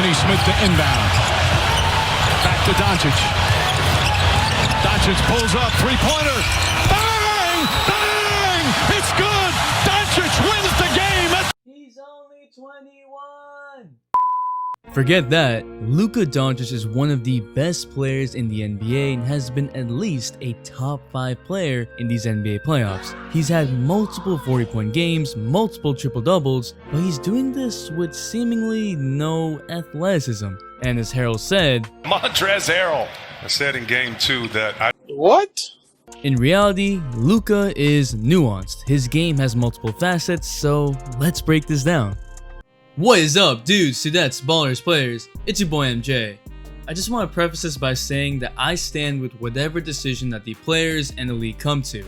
Finney-Smith to inbound. Back to Doncic. Doncic pulls up, three-pointer. Bang! Bang! It's good! Doncic wins the game! He's only 21! Forget that, Luka Doncic is one of the best players in the NBA and has been at least a top 5 player in these NBA playoffs. He's had multiple 40-point games, multiple triple-doubles, but he's doing this with seemingly no athleticism. And as Harold said, Montrezl Harrell. I said in game 2 that What? in reality, Luka is nuanced. His game has multiple facets, so let's break this down. What is up, dudes, dudettes, ballers, players? It's your boy MJ. I just want to preface this by saying that I stand with whatever decision that the players and the league come to.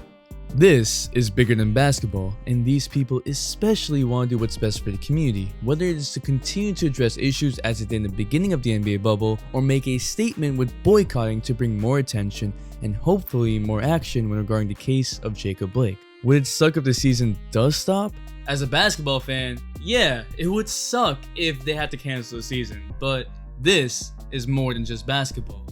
This is bigger than basketball, and these people especially want to do what's best for the community, whether it is to continue to address issues as it did in the beginning of the NBA bubble, or make a statement with boycotting to bring more attention and hopefully more action when regarding the case of Jacob Blake. Would it suck if the season does stop? As a basketball fan, yeah, it would suck if they had to cancel the season, but this is more than just basketball.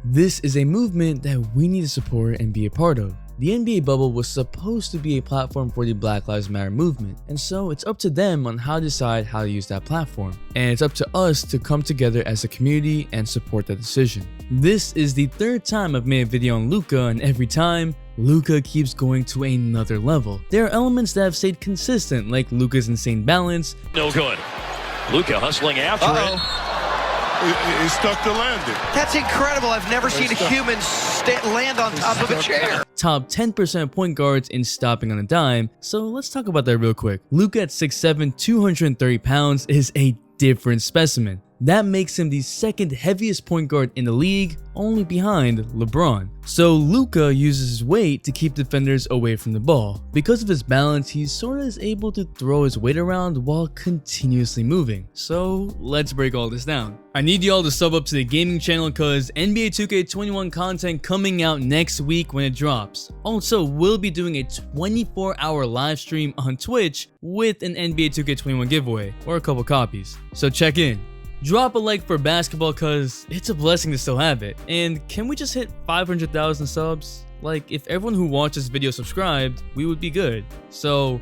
This is a movement that we need to support and be a part of. The NBA bubble was supposed to be a platform for the Black Lives Matter movement, and so it's up to them on how to decide how to use that platform. And it's up to us to come together as a community and support that decision. This is the 3rd time I've made a video on Luka, and every time, Luka keeps going to another level. There are elements that have stayed consistent, like Luka's insane balance. No good. Luka hustling after it. he stuck the landing. That's incredible. I've never seen a human land on top of a chair. Top 10% point guards in stopping on a dime, so let's talk about that real quick. Luka at 6'7", 230 pounds is a different specimen. That makes him the 2nd heaviest point guard in the league, only behind LeBron. So Luka uses his weight to keep defenders away from the ball. Because of his balance, he sorta is able to throw his weight around while continuously moving. So let's break all this down. I need y'all to sub up to the gaming channel cause NBA 2K21 content coming out next week when it drops. Also, we'll be doing a 24-hour live stream on Twitch with an NBA 2K21 giveaway, or a couple copies. So check in. Drop a like for basketball cause it's a blessing to still have it. And can we just hit 500,000 subs? Like, if everyone who watched this video subscribed, we would be good. So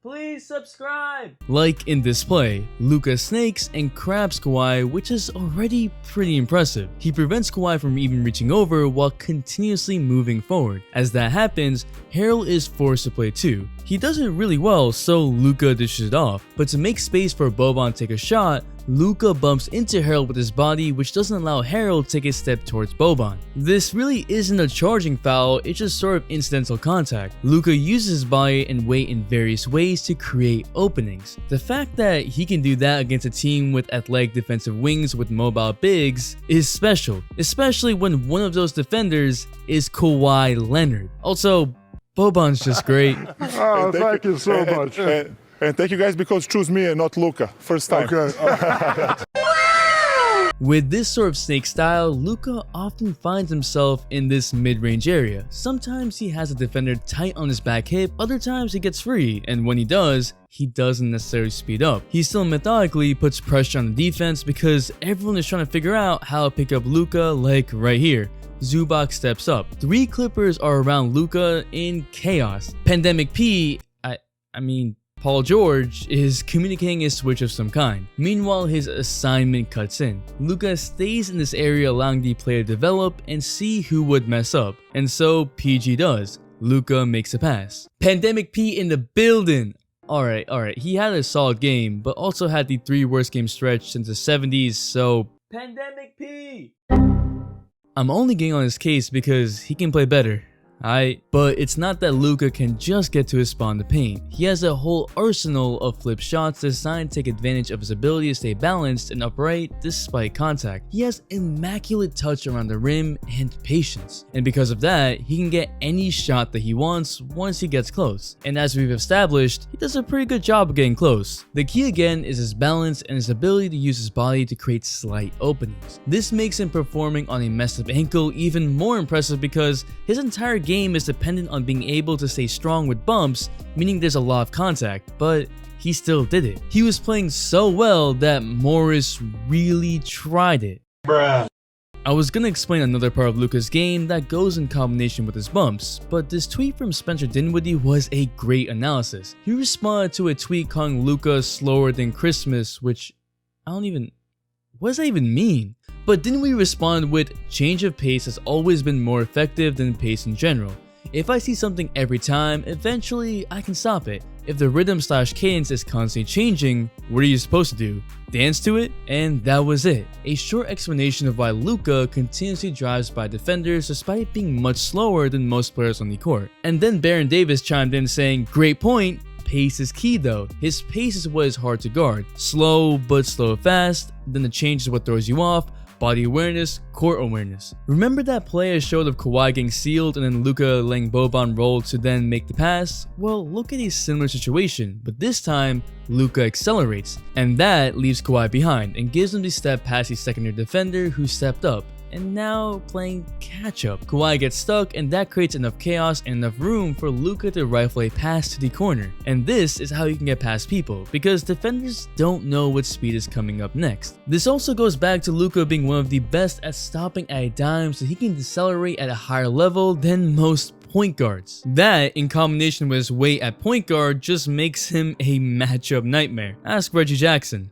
Please subscribe! like in this play, Luka snakes and crabs Kawhi, which is already pretty impressive. He prevents Kawhi from even reaching over while continuously moving forward. As that happens, Harrell is forced to play too. He does it really well, so Luka dishes it off. But to make space for Boban to take a shot, Luka bumps into Harrell with his body, which doesn't allow Harrell to take a step towards Boban. This really isn't a charging foul, it's just sort of incidental contact. Luka uses his body and weight in various ways to create openings. The fact that he can do that against a team with athletic defensive wings with mobile bigs is special, especially when one of those defenders is Kawhi Leonard. Also, Boban's just great. Oh, thank you so much. And thank you guys because choose me and not Luka. First time. Okay. With this sort of snake style, Luka often finds himself in this mid-range area. Sometimes he has a defender tight on his back hip, other times he gets free, and when he does, he doesn't necessarily speed up. He still methodically puts pressure on the defense because everyone is trying to figure out how to pick up Luka, like right here. Zubac steps up. 3 Clippers are around Luka in chaos. Pandemic P, I mean, Paul George is communicating a switch of some kind. Meanwhile, his assignment cuts in. Luka stays in this area allowing the player to develop and see who would mess up. And so PG does. Luka makes a pass. Pandemic P in the building. Alright, he had a solid game, but also had the 3 worst game stretch since the 70s, so Pandemic P! I'm only getting on his case because he can play better. But it's not that Luka can just get to his spot in the paint. He has a whole arsenal of flip shots designed to take advantage of his ability to stay balanced and upright despite contact. He has immaculate touch around the rim and patience. And because of that, he can get any shot that he wants once he gets close. And as we've established, he does a pretty good job of getting close. The key again is his balance and his ability to use his body to create slight openings. This makes him performing on a messed up ankle even more impressive because his entire game is dependent on being able to stay strong with bumps, meaning there's a lot of contact, but he still did it. He was playing so well that Morris really tried it. I was gonna explain another part of Luka's game that goes in combination with his bumps, but this tweet from Spencer Dinwiddie was a great analysis. He responded to a tweet calling Luka slower than Christmas, which what does that even mean? But Dinwiddie responded with, change of pace has always been more effective than pace in general. If I see something every time, eventually I can stop it. If the rhythm/cadence is constantly changing, what are you supposed to do? Dance to it? And that was it. A short explanation of why Luka continuously drives by defenders despite being much slower than most players on the court. And then Baron Davis chimed in saying, great point, pace is key though. His pace is what is hard to guard. Slow, but slow fast, then the change is what throws you off. Body awareness, court awareness. Remember that play I showed of Kawhi getting sealed and then Luka letting Boban roll to then make the pass? Well, look at a similar situation, but this time, Luka accelerates, and that leaves Kawhi behind and gives him the step past the secondary defender who stepped up, and now playing catch up. Kawhi gets stuck, and that creates enough chaos and enough room for Luka to rifle a pass to the corner. And this is how you can get past people, because defenders don't know what speed is coming up next. This also goes back to Luka being one of the best at stopping at a dime, so he can decelerate at a higher level than most point guards. That, in combination with his weight at point guard, just makes him a matchup nightmare. Ask Reggie Jackson.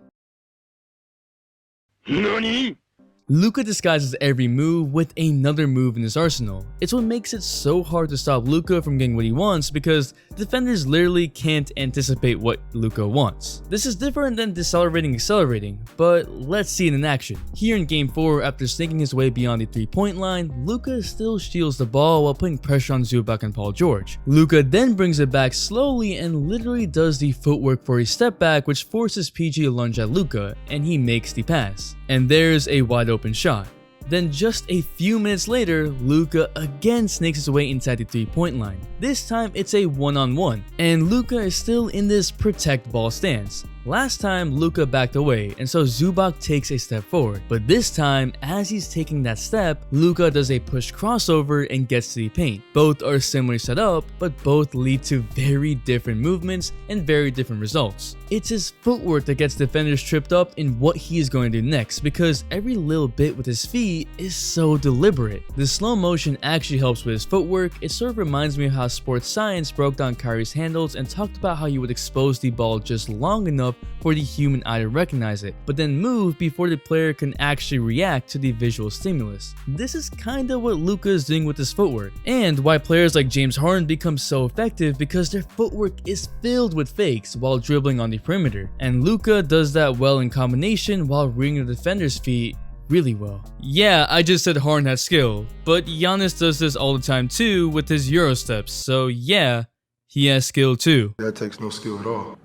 Luka disguises every move with another move in his arsenal. It's what makes it so hard to stop Luka from getting what he wants, because defenders literally can't anticipate what Luka wants. This is different than decelerating accelerating, but let's see it in action. Here in game 4, after sneaking his way beyond the 3-point line, Luka still steals the ball while putting pressure on Zubac and Paul George. Luka then brings it back slowly and literally does the footwork for a step back, which forces PG to lunge at Luka, and he makes the pass. And there's a wide open shot. Then just a few minutes later, Luka again snakes his way inside the 3-point line. This time it's a one-on-one, and Luka is still in this protect ball stance. Last time, Luka backed away, and so Zubac takes a step forward. But this time, as he's taking that step, Luka does a push crossover and gets to the paint. Both are similarly set up, but both lead to very different movements and very different results. It's his footwork that gets defenders tripped up in what he is going to do next, because every little bit with his feet is so deliberate. The slow motion actually helps with his footwork. It sort of reminds me of how sports science broke down Kyrie's handles and talked about how you would expose the ball just long enough for the human eye to recognize it, but then move before the player can actually react to the visual stimulus. This is kinda what Luka is doing with his footwork, and why players like James Harden become so effective, because their footwork is filled with fakes while dribbling on the perimeter, and Luka does that well in combination while reading the defender's feet really well. Yeah, I just said Harden has skill, but Giannis does this all the time too with his Euro steps, so yeah, he has skill too. That takes no skill at all.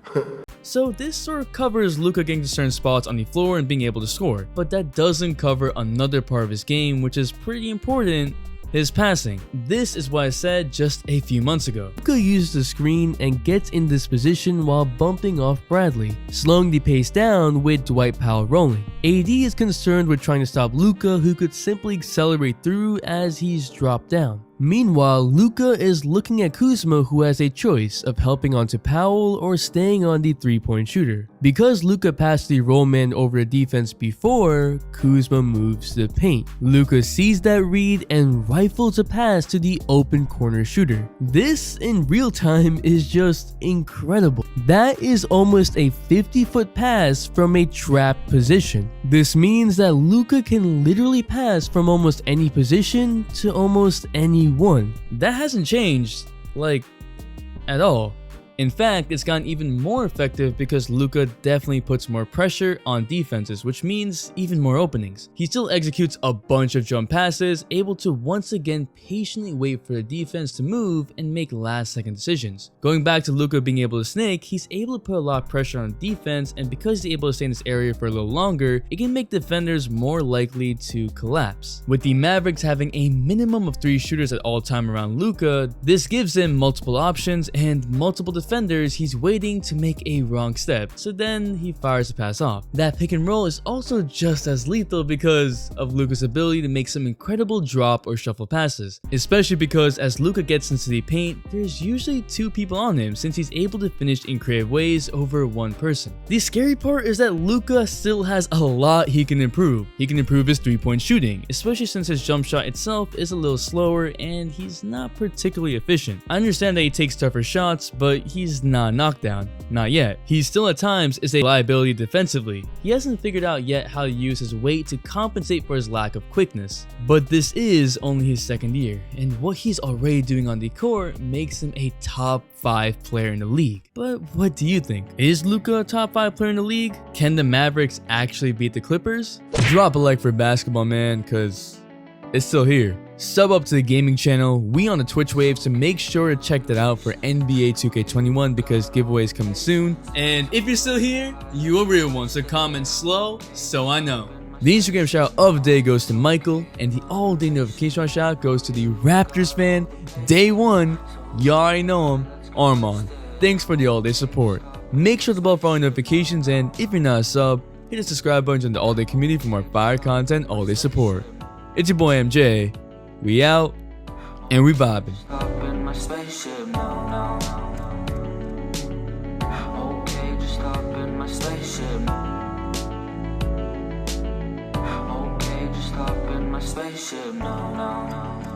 So this sort of covers Luka getting to certain spots on the floor and being able to score, but that doesn't cover another part of his game which is pretty important: his passing. This is what I said just a few months ago. Luka uses the screen and gets in this position while bumping off Bradley, slowing the pace down with Dwight Powell rolling. AD is concerned with trying to stop Luka, who could simply accelerate through as he's dropped down. Meanwhile, Luka is looking at Kuzma, who has a choice of helping onto Powell or staying on the 3-point shooter. Because Luka passed the roll man over the defense before, Kuzma moves to the paint. Luka sees that read and rifles a pass to the open corner shooter. This in real time is just incredible. That is almost a 50-foot pass from a trap position. This means that Luka can literally pass from almost any position to almost any one. That hasn't changed, like, at all. In fact, it's gotten even more effective because Luka definitely puts more pressure on defenses, which means even more openings. He still executes a bunch of jump passes, able to once again patiently wait for the defense to move and make last-second decisions. Going back to Luka being able to snake, he's able to put a lot of pressure on defense, and because he's able to stay in this area for a little longer, it can make defenders more likely to collapse. With the Mavericks having a minimum of 3 shooters at all time around Luka, this gives him multiple options and multiple defenders defenders, he's waiting to make a wrong step, so then he fires the pass off. That pick and roll is also just as lethal because of Luka's ability to make some incredible drop or shuffle passes, especially because as Luka gets into the paint, there's usually 2 people on him since he's able to finish in creative ways over 1 person. The scary part is that Luka still has a lot he can improve. He can improve his 3-point shooting, especially since his jump shot itself is a little slower and he's not particularly efficient. I understand that he takes tougher shots, but he's not knockdown. Not yet. He still at times is a liability defensively. He hasn't figured out yet how to use his weight to compensate for his lack of quickness. But this is only his 2nd year, and what he's already doing on the court makes him a top 5 player in the league. But what do you think? Is Luka a top 5 player in the league? Can the Mavericks actually beat the Clippers? Drop a like for basketball, man, cause it's still here. Sub up to the gaming channel, we on the Twitch waves, so make sure to check that out for NBA 2K21 because giveaways coming soon. And if you're still here, you a real one, so comment slow so I know. The Instagram shout of the day goes to Michael, and the all-day notification shout goes to the Raptors fan, day 1, you already know him, Armand. Thanks for the all-day support. Make sure to bell for all notifications, and if you're not a sub, hit the subscribe button on the all-day community for more fire content, all-day support. It's your boy MJ. We out, and we vibing. Okay, just hop in my spaceship. No.